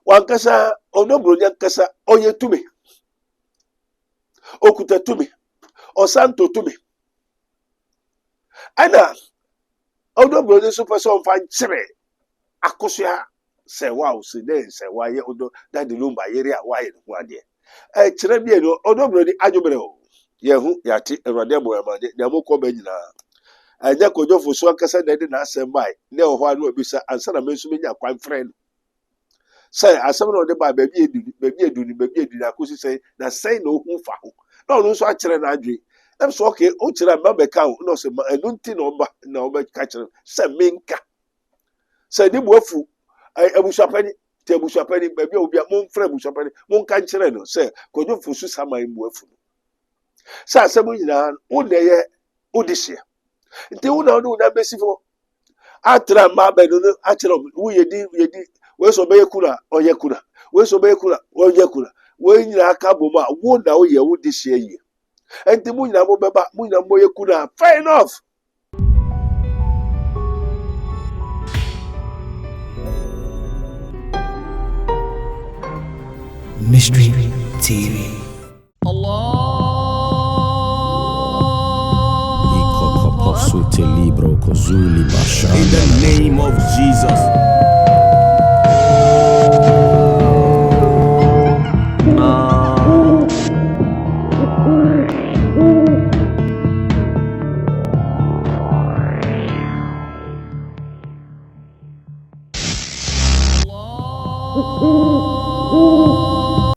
wankasa onobro nyankasa oye tumi okuta tumi osanto tumi ana onobro ni super so fan chire akosua se wow se dey se waye odo that the lumba yere a waye no ade chire bi no onobro ni adwomre o yehu yate erade aboyamade na mokọ ba nyina anya kodwofo so akasa na de na asem bai na ho anu obisa ansa na mensu menya kwan friend say asem na ode ba ba bi eduni akosi say na say na ohun fa ho na onu so akire na adwe em so okay o kire ma be ka no se enu nti na oba ka kire say menka say ni boafu abusuapani te abusuapani ba bi obi mo mfra abusuapani mo nka kire no say kodwofo so saman boafu sa asem nyina wo na ye odihye nti wo na besifo atra ma be no akire wo yedi we so be kura oye kura we so be kura oye kura we nyina aka bom a wo na wo ye wo dihye yi nti mu nyina mo beba mu nyina mo ye kura fair enough. Mystery TV. In the name of Jesus.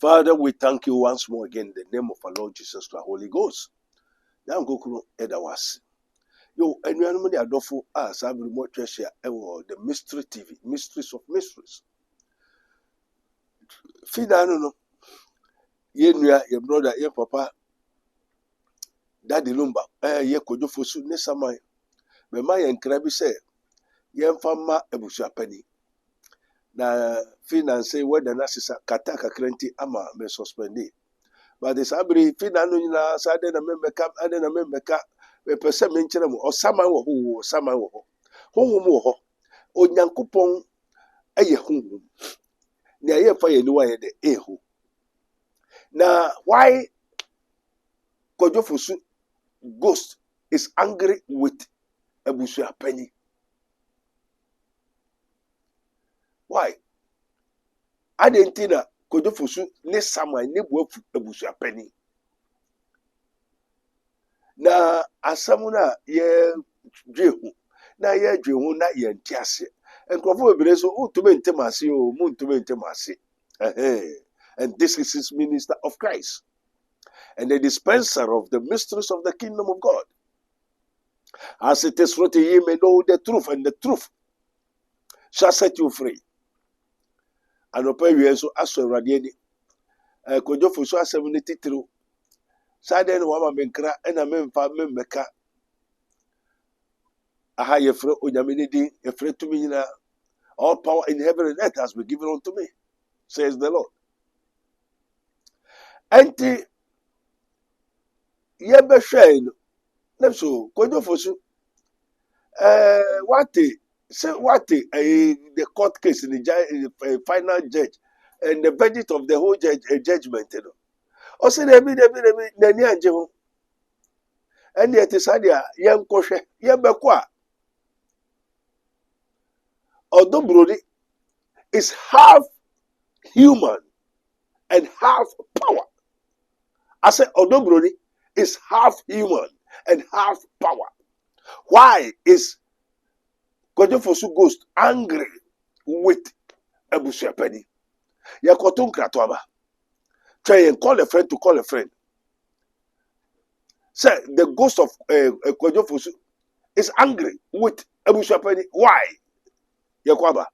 Father, we thank you once more again in the name of our Lord Jesus Christ, Holy Ghost. Now go kuno edawas. Yo, anyone the adofo sabri mo treasure the Mystery TV, Mysteries of Mysteries. Fida no. Ye nua, ye brother, ye papa. Daddy Lumba, ye kodwofo su ne samai. Me ma ye nkra bi se ye mfa ma ebusuapani. Na finance whether na sisa kata kakrenti ama me suspendi. But the sabri fina no nyina sa de na memeka me pese me nkyere mo osama wo ho honhom wo ho onyankopon eye honhom na ye fa ye ni wa ye de eho na why kodwofosu ghost is angry with ebusuapani. Why? Adentina kodwofosu ne saman ne boafu ebusuapani. Na asam na ye dwehu na ye dwehu na ye ntiase. Enkrofo bebere so utume ntemase o mu ntume ntemase. And this is his minister of Christ and the dispenser of the mysteries of the kingdom of God. As it is written, ye may know the truth, and the truth shall set you free. Anopa wie so aso awrade ni kodwofo so asem ne titiro sade no wama menkra ena memfa memmeka aha yefre onyame ne din yefre tumi nyina. All power in heaven and earth has been given unto me, says the Lord. Enti yebe hwe no nemso kodwofo so what the court case in the final judge and the verdict of the whole judgment, you know. Also, they be nani anje ho. And yet sadia yan kohwe ye bekwa. Odobroni is half human and half power. I said Odobroni is half human and half power. Why is kodwofosu ghost angry with ebusuapani? Yakoto nkrato aba. Try and call a friend to call a friend. Say the ghost of kodwofosu is angry with ebusuapani. Why? Yakwaba.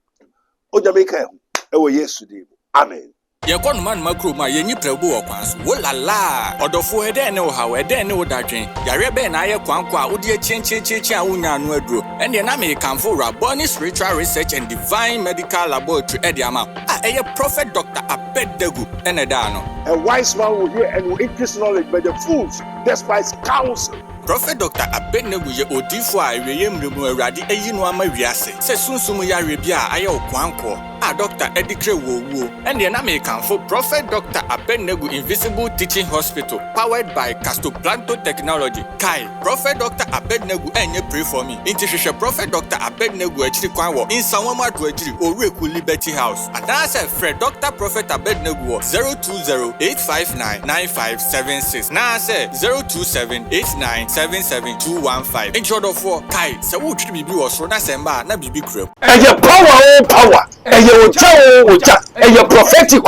Ojameka ewo Yesu dim. Amen. Yekon man makro ma yenyi prebu okwanso wo lala odofo ede ne wo hawe ede ne wo dadwen yare be na aye kwankwa odi chinchi a wonya no aduro ene na me kanfo Raboni Spiritual Research and Divine Medical Laboratory ede ama eye Prophet Dr. Abednego ene da no. A wise man will hear and will increase knowledge, but the fools despise counsel. Prophet Dr. Abednego ye odifo a reyem remu awrade ayi no ama wiase se sunsumu yare bia aye okwanko a Dr. Edikre Wowo, and the Aname for Prophet Dr. Abednego Invisible Teaching Hospital, powered by Castoplanto Technology. Kai, Prophet Dr. Abednego, and you pray for me. Intercession Prophet Dr. Abednego Echiri Kwanwo, in Sawama Dwejiri, Oreku Liberty House. And I said, Fred Dr. Prophet Abednego 020-859-9576. Now I said 027-8977-215. In short of 4, Kai, so would you be was Rona Semba, na Bibi Crib. And your power, and your oja, and your prophetic,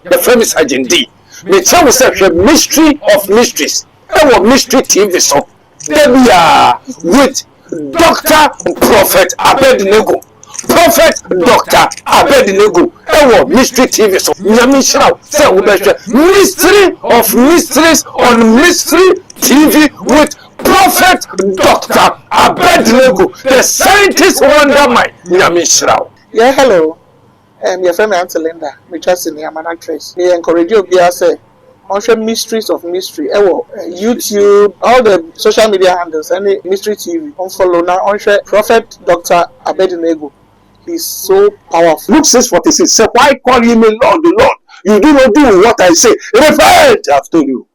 the famous agent D. The channel says the mystery of mysteries. Our mystery TV so. There we are with Dr. Prophet Abednego. Prophet Dr. Abednego. Our mystery TV so. Nyamishra say mystery of mysteries on mystery TV with Prophet Dr. Abednego, the scientist wonder mind. Nyamishra. Yeah, hello. Your friend Auntie Linda, me just in here, I'm an actress. Me encourage you to say, on mysteries of mystery. YouTube, all the social media handles, any mystery TV, on follow now. On Prophet Dr. Abednego. He's so powerful. Luke 6:46 said, why call him a Lord, the Lord? You do not do what I say. Repent, I've told you.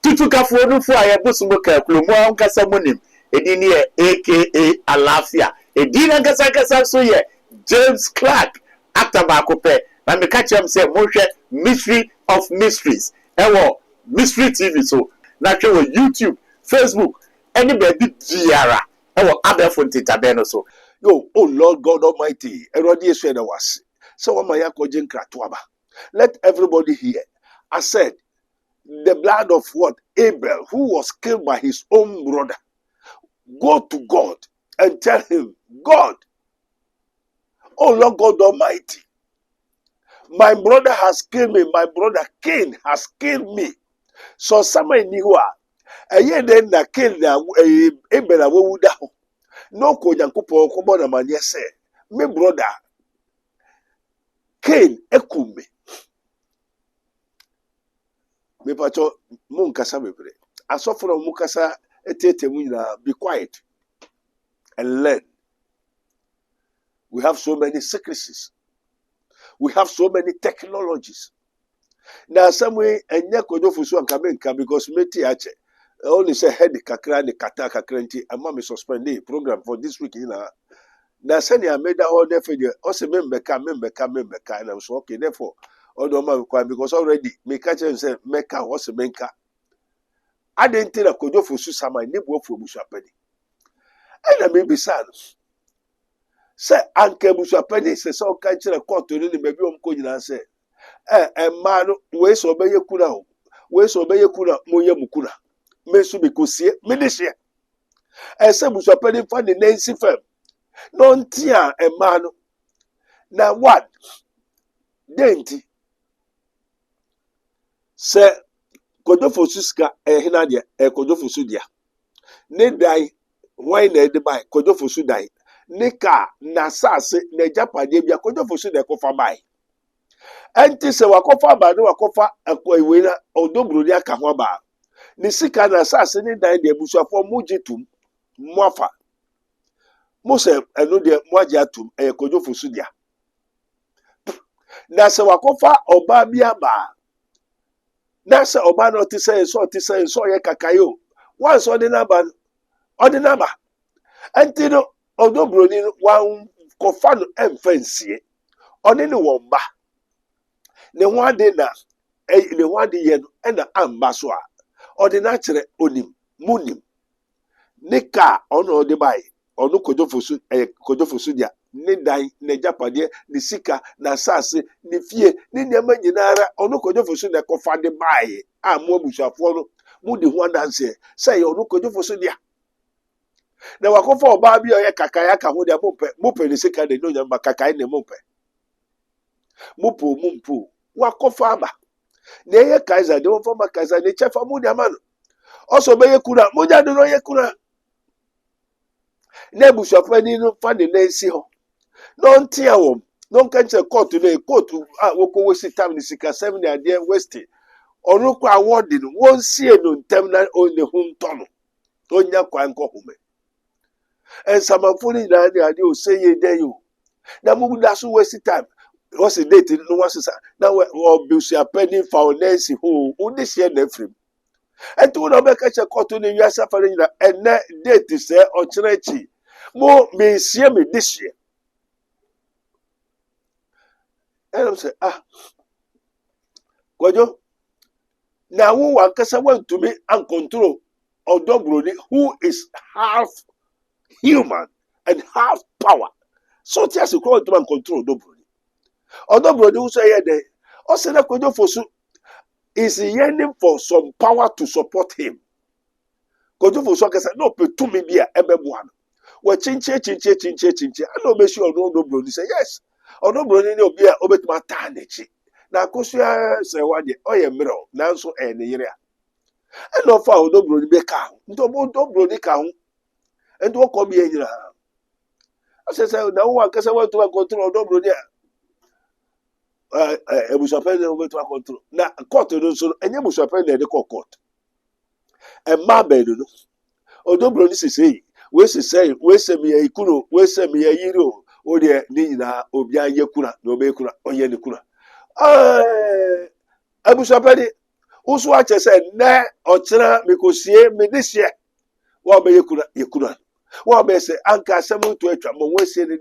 Tutukafu no fu ayebusu mo ka klomo ankasa monim edini aka Alafia edina kasa so ye James Clark actor ba ko pe na me catch him say mo hwe mystery of mysteries ewo mystery TV so na hwe wo YouTube Facebook anybody diara ewo abefo ntita no so yo oh Lord God Almighty erodi esu eda wase so wa ya ko jenkrato aba let everybody hear. I said the blood of what? Abel, who was killed by his own brother. Go to God and tell him, God, oh Lord God Almighty, my brother has killed me. My brother Cain has killed me. So somebody knew a year then that killed Abel awuda. No ko yankupo ko na manye say, my brother Cain ekum me. Me pacho munkasa bebre asofo mukasa etete mu nyina be quiet and learn. We have so many secrecies, we have so many technologies. Now some way enye kodofu so anka menka because meti ache only say head kakra ne kata kakranti ama me suspend the program for this week na send ya made all the figure o se membeka and I'm so okay therefore because already me catch him say meka was menka. I didn't tell a kojo for susama nebo for bushapeni. And I may be sad. Say Uncle Bushapeni says so catch a court to really maybe and say, man, ways obey your kuna, ways obey your kuna, moya mukuna. Mesu because ministry. I said Bushapeni find the Nancy firm. Non tia a man. Now what? Denti. Se kodofo suska hina de kodofo su dia ne dai why na de bai kodofo su dai ne ka na sase na japade bia kodofo su de kofa bai enti se wakofa ba ne wakofa akwa na odobro dia ka ho ba ne sika na sase ne dai de busuafo mujitum moafa mo se eno de moaje atum kodofo su dia na se wakofa oba bia ba Nasa obano ti say so ye kakayo. Once ordinaba. Antino odobro ni wan kofano emfensie. Oni ni womba. Ne wande na ne wande ye no na amba so a. Ordina kire onim munim. Nika ono odibai. Onu kojofosu dia. Ne dai ne japade ne sika na sase ne fie ne niam nyinara onu kojofosu ne kofa de bae a mo abusuafo no mu de ho adanse say onu kojofosu dia na wakofa oba bia ye kakaya ka ho dia mo pe ne sika de no nyamba kakaya ne mo pe mumpu wakofa aba na ye kaiser de won ma kaiser ne chefa mu dia mano also be ye kura mo ja de no ye kura na abusuafo ni no fa de na esi ho non tia wom non kanche court le court woko wesi tam ni sika 7 na de west onu kwa award no won sie no ntem na onne huntono onya kwa nko home en samafuni na ade o seye den yo na mo da so waste time what's the date no what's that now we be share penny finance ho wo dey share na frame enti wo na be ka che koto ne wiasa fa nyina ene date se o chirechi mo me share me this year and I say Kojo na wo wankasa wantumi and control Odobroni who is half human and half power so ti as ko to control Odobroni who say there o say na Kojo Fosu is yearning for some power to support him. Kojo Fosu kasa no petumi bia ebeboa no we chinche I no be sure Odobroni say yes Odobroni ni obi a obetuma ta nechi na akosua se wade oye miro nanso ne yire a no fa Odobroni be ka nto Odobroni ka ho nto ko bi enyira asese na wo akasa wantu control Odobroni ebusapele obetu control na court no so enye busapele de court e ma be no Odobroni sisi we se mi ikuro we se mi yiro o de ni nyina obi ayekura na obekura oye ne kura abusapele usu ache se na ochira mikosie medisia wa be yekura wa be se anka asem to atwa mo wesie ne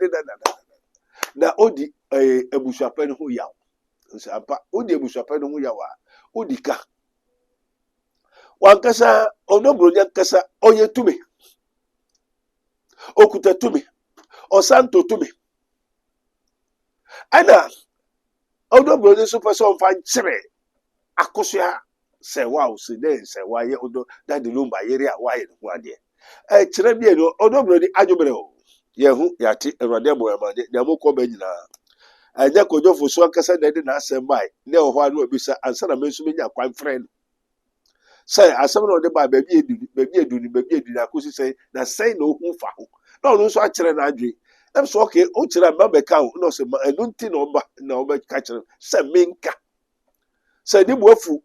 na odi abusapele ho yawo nsampa odi abusapele ho yawo odi ka wankasa Odobroni ankasa oye tumi okuta tumi osanto tumi ana Odobroni so person fan chire akosua se wow se den se waye odo that the lumba area waye no ade chire bi no Odobroni adwobere o ye hu yate Awurade aboyamade na mo ko ba nyina anya Kojo Fosu ankasa na de na asem bai na ho anu obisa ansa na mensu menya kwan friend say asem na ode ba ba bi eduni akosi say na say na ohun fa ho na onu so akire na adwe em so okay o kire ba be ka no se ma enu nti na oba ka kire say menka say di boafu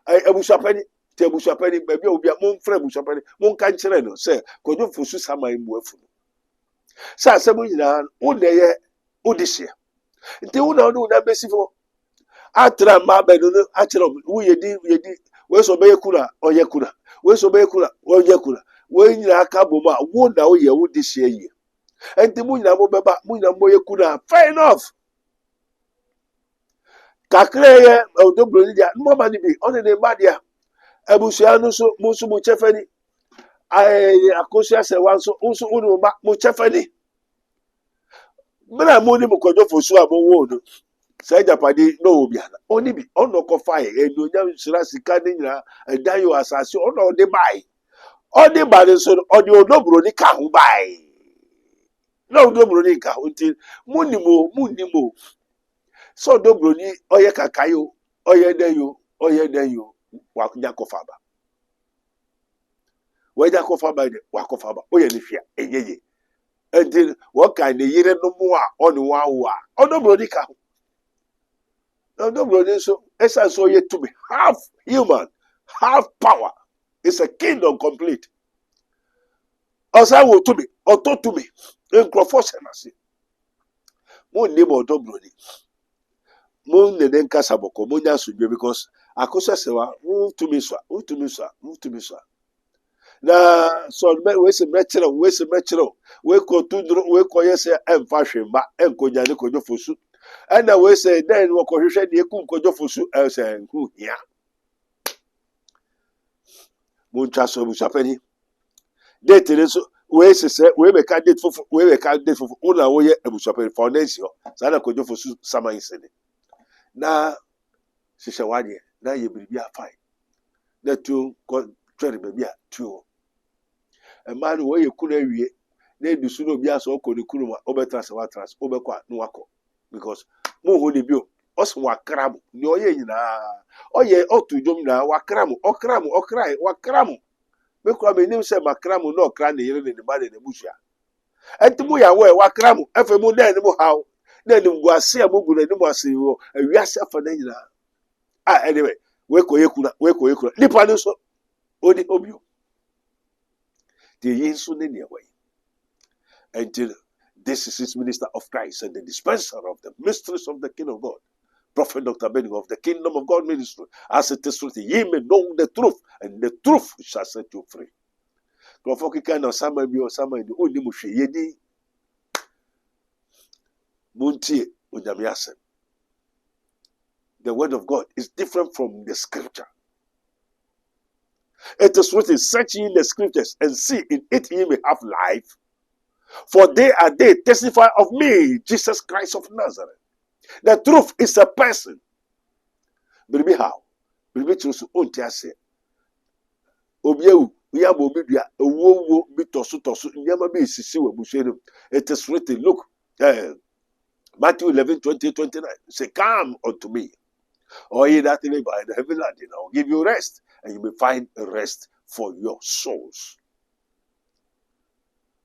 abusapani te abusapani ba bi obi mo mfra abusapani mo nka kire no say Kojo Fosu saman boafu say asem nyina wo na ye odisia nti wo na besifo atra ma be no akire wo yedi we so be kura oye kura we so be kura oye kura we nyina aka boma wo na wo ye wo disia yi enti mu nyina mo beba mu nyina mo ye kura fair enough kakre ye Odobroni dia mo ma ni bi on ne ma dia abusua no so mo so mo chefani akosia se wan so unso unu ba mo chefani mena mo ni mo Kojo Fosu abo wo no say japade no obiana oni bi ono ko fire enunya sira sika ni nyina edayo asase ono de bai odi ba so odi Odobroni ka ho bai no Odobroni ka ho nti munimo so Odobroni oye kakayo oye deyo wakunya kofaba weja kofaba de wakofaba oye ni fia eyeye enti wo kan ne yire no mu a oni wa wo a Odobroni ka ho Odobroni so esa so ye to be half human half power it's a kingdom complete osa wo to be oto to me enkrofo senase mo neighbor Odobroni mo ne den kasa boko mo nya sudwe because akosa sewa move to me so na so we se metro we ko tudro we ko yese emfa hwemba enkonya ne Kojo Fosu ana we say then wo ko hwehwe de ekum Kojo Fosu say nku hia mo twa so busapani date ne so we say we be ka date fofo una wo ye busapani foundation sa na Kojo Fosu saman sene na sise wade na ye biribi afai na tu ko twere baabi a tu e ma no we ye kunu awie na edusu no bi aso ko ne kunu ma obetrans obekwa no wako because mo ho ne bio oso wakram ni oye nyina oye otudom na wakram wakram me kwa me nim se makram no okra ne yire ne ba ne bushia enti mo ya we wakram efe mo na ne mo haw na ne guase mo gu ne mo ase wo awiase afa na nyina anyway we ko yekuna nipa no so odi obio de yinso ne ne we enti This is his minister of Christ and the dispenser of the mysteries of the kingdom of God. Prophet Dr. Benning of the Kingdom of God Ministry, as it is written, ye may know the truth, and the truth shall set you free. The word of God is different from the scripture. It is written, search ye the scriptures and see in it ye may have life. For they testify of me, Jesus Christ of Nazareth. The truth is a person. Baby how? Baby choose own tiase. Obiu, we are mobidia, a wo bitosu tosu, yamabi sisi we bushedo. It is written, look, Matthew 11:20-29. Say, come unto me. Or ye that live by the heavy land, I will give you rest, and you may find a rest for your souls.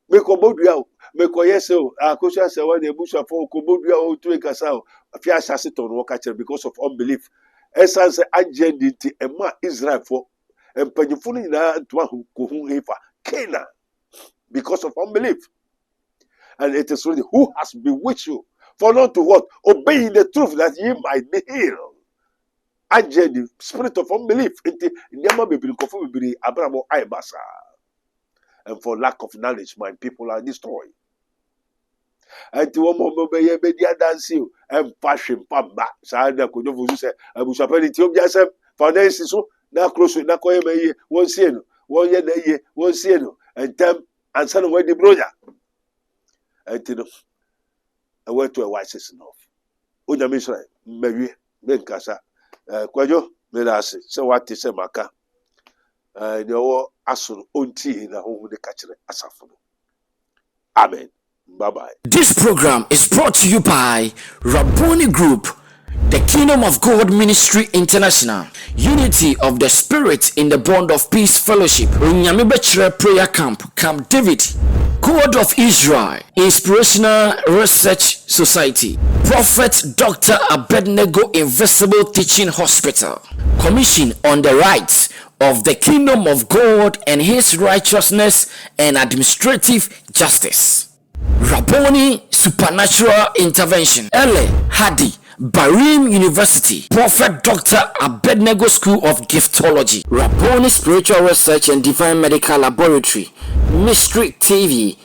Make yeso akosha se one ebusha for kobodu o to ekasa afia asase ton wo ka kire because of unbelief. Essence agenda ema Israel for empanyifo no nyina ntwa ko hu hefa Canaan because of unbelief. And it is really who has bewitched you for not to what? Obeying the truth that ye might be healed. Agenda spirit of unbelief into nyama bebiri kofo bebiri abramo aibasa. And for lack of knowledge, my people are destroyed. And to one moment, be dancing and fashion pamba. Sada could you say, I was a penny to yourself for this. So now close with Nakoya, 1 year, 1 year, 1 year, and time and son away the brother. And to I went to a wise enough. Uja Misra, maybe, Benkasa, Quajo, Medasi, so what is a maca. Your asun unti na home the catcher asafo. Amen. Bye bye. This program is brought to you by Rabboni Group, the Kingdom of God Ministry International, Unity of the Spirit in the Bond of Peace Fellowship, Unyamibechre Prayer Camp, Camp David, God of Israel, Inspirational Research Society, Prophet Dr. Abednego Invisible Teaching Hospital, Commission on the Rights of the Kingdom of God and His righteousness and administrative justice. Rabboni Supernatural Intervention, Ele Hadi, Barim University, Prophet Dr. Abednego School of Giftology, Rabboni Spiritual Research and Divine Medical Laboratory, Mystery TV.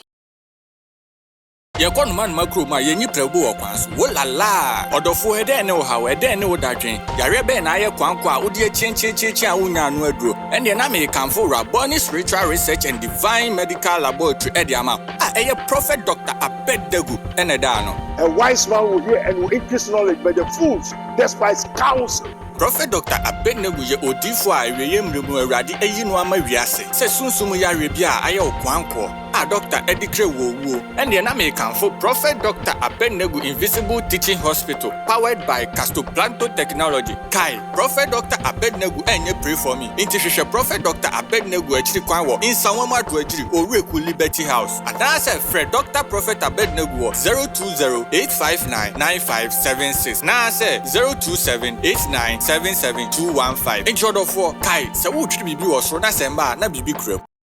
Yakon man makro ma yenyi prebu okwanso wo lala odofo ede ne wo hawe ede ne wo dadwen yare be na aye kwankwa odi chinchi a wonya no aduro ene na me kanfo Rabboni Spiritual Research and Divine Medical Laboratory ede ama eye Prophet Dr. Abednego ene da no. A wise man will hear and will increase knowledge, but the fools despise counsel. Prophet Dr. Abednego ye odifo a eweye mremu awrade eyi no ama wiase se sunsumu yare bia aye okwanko a Dr. Edikre wo ene na me kanfo Prophet Dr. Abednego Invisible Teaching Hospital powered by Castoplanto Technology. Kai Prophet Dr. Abednego enye pray for me. Inti hwehwe Prophet Dr. Abednego achiri kwan wo Insanwama Adwachiri Oreku Liberty House. Adase Fred Dr. Prophet Abednego 020-859-9576. Na say 027-8977-215. Intro do for Kai se wo twiri bibi wo so na semba na bibi krem.